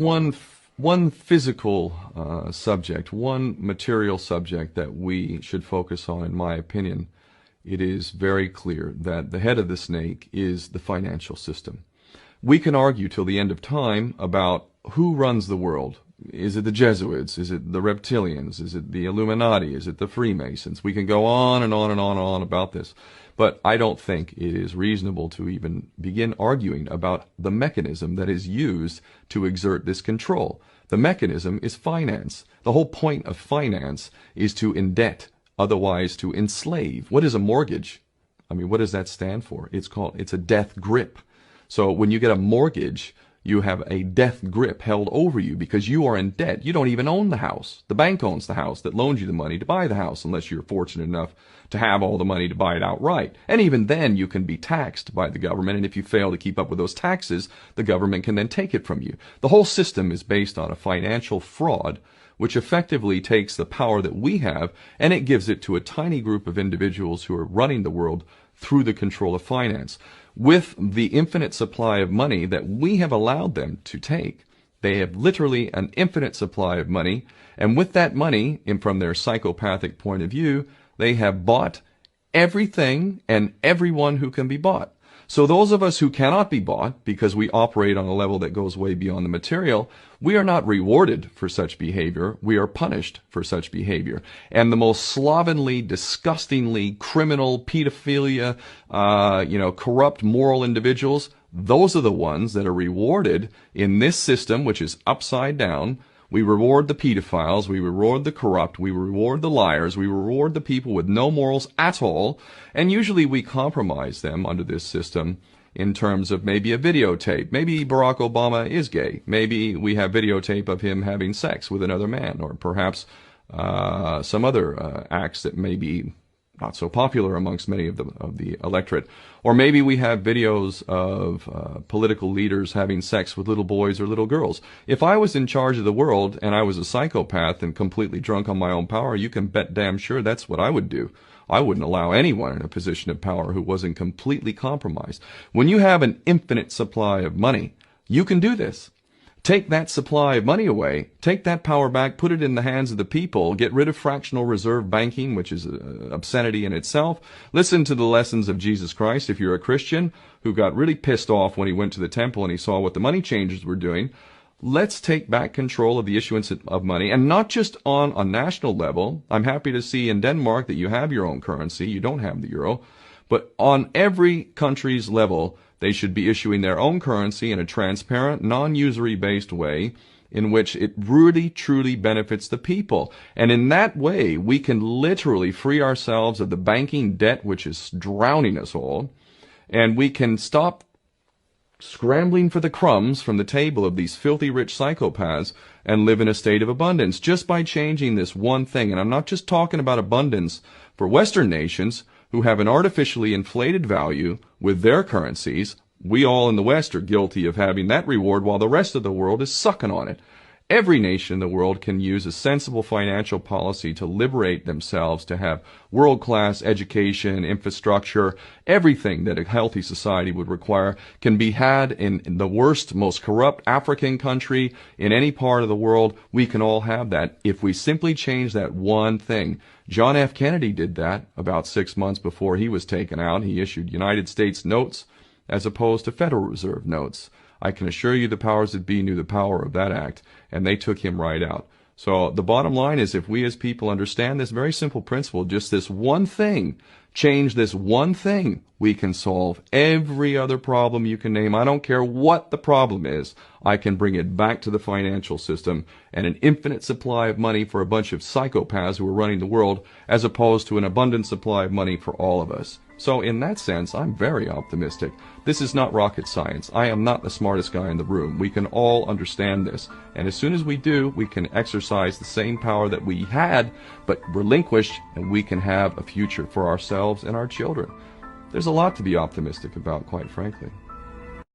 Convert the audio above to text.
One physical subject, one material subject that we should focus on, in my opinion, it is very clear that the head of the snake is the financial system. We can argue till the end of time about who runs the world. Is it the Jesuits? Is it the reptilians? Is it the Illuminati? Is it the Freemasons? We can go on and on and on and on about this. But I don't think it is reasonable to even begin arguing about the mechanism that is used to exert this control. The mechanism is finance. The whole point of finance is to indebt, otherwise to enslave. What is a mortgage? I mean, what does that stand for? It's a death grip. So when you get a mortgage, you have a death grip held over you because you are in debt. You don't even own the house. The bank owns the house that loans you the money to buy the house, unless you're fortunate enough to have all the money to buy it outright. And even then, you can be taxed by the government, and if you fail to keep up with those taxes, the government can then take it from you. The whole system is based on a financial fraud, which effectively takes the power that we have, and it gives it to a tiny group of individuals who are running the world through the control of finance. With the infinite supply of money that we have allowed them to take, they have literally an infinite supply of money, and with that money, and from their psychopathic point of view, they have bought everything and everyone who can be bought. So those of us who cannot be bought, because we operate on a level that goes way beyond the material, we are not rewarded for such behavior. We are punished for such behavior. And the most slovenly, disgustingly criminal, pedophilia, corrupt moral individuals, those are the ones that are rewarded in this system, which is upside down. We reward the pedophiles, we reward the corrupt, we reward the liars, we reward the people with no morals at all, and usually we compromise them under this system in terms of maybe a videotape. Maybe Barack Obama is gay. The we have videotape of him having sex with another man, or perhaps some other acts that may be not so popular amongst many of the electorate. Or maybe we have videos of political leaders having sex with little boys or little girls. If I was in charge of the world and I was a psychopath and completely drunk on my own power, you can bet damn sure that's what I would do. I wouldn't allow anyone in a position of power who wasn't completely compromised. When you have an infinite supply of money, you can do this. Take that supply of money away, take that power back, put it in the hands of the people, get rid of fractional reserve banking, which is obscenity in itself. Listen to the lessons of Jesus Christ if you're a Christian who got really pissed off when he went to the temple and he saw what the money changers were doing. Let's take back control of the issuance of money, and not just on a national level. I'm happy to see in Denmark that you have your own currency, you don't have the euro, but on every country's level, they should be issuing their own currency in a transparent, non-usury based way in which it really, truly benefits the people. And in that way, we can literally free ourselves of the banking debt which is drowning us all, and we can stop scrambling for the crumbs from the table of these filthy rich psychopaths and live in a state of abundance just by changing this one thing. And I'm not just talking about abundance for Western nations who have an artificially inflated value with their currencies. We all in the West are guilty of having that reward while the rest of the world is sucking on it. Every nation in the world can use a sensible financial policy to liberate themselves, to have world-class education, infrastructure. Everything that a healthy society would require can be had in the worst, most corrupt African country in any part of the world. We can all have that if we simply change that one thing. John F. Kennedy did that about 6 months before he was taken out. He issued United States notes as opposed to Federal Reserve notes. I can assure you the powers that be knew the power of that act, and they took him right out. So the bottom line is, if we as people understand this very simple principle, just this one thing, change this one thing, we can solve every other problem you can name. I don't care what the problem is. I can bring it back to the financial system and an infinite supply of money for a bunch of psychopaths who are running the world, as opposed to an abundant supply of money for all of us. So in that sense, I'm very optimistic. This is not rocket science. I am not the smartest guy in the room. We can all understand this. And as soon as we do, we can exercise the same power that we had, but relinquished, and we can have a future for ourselves and our children. There's a lot to be optimistic about, quite frankly.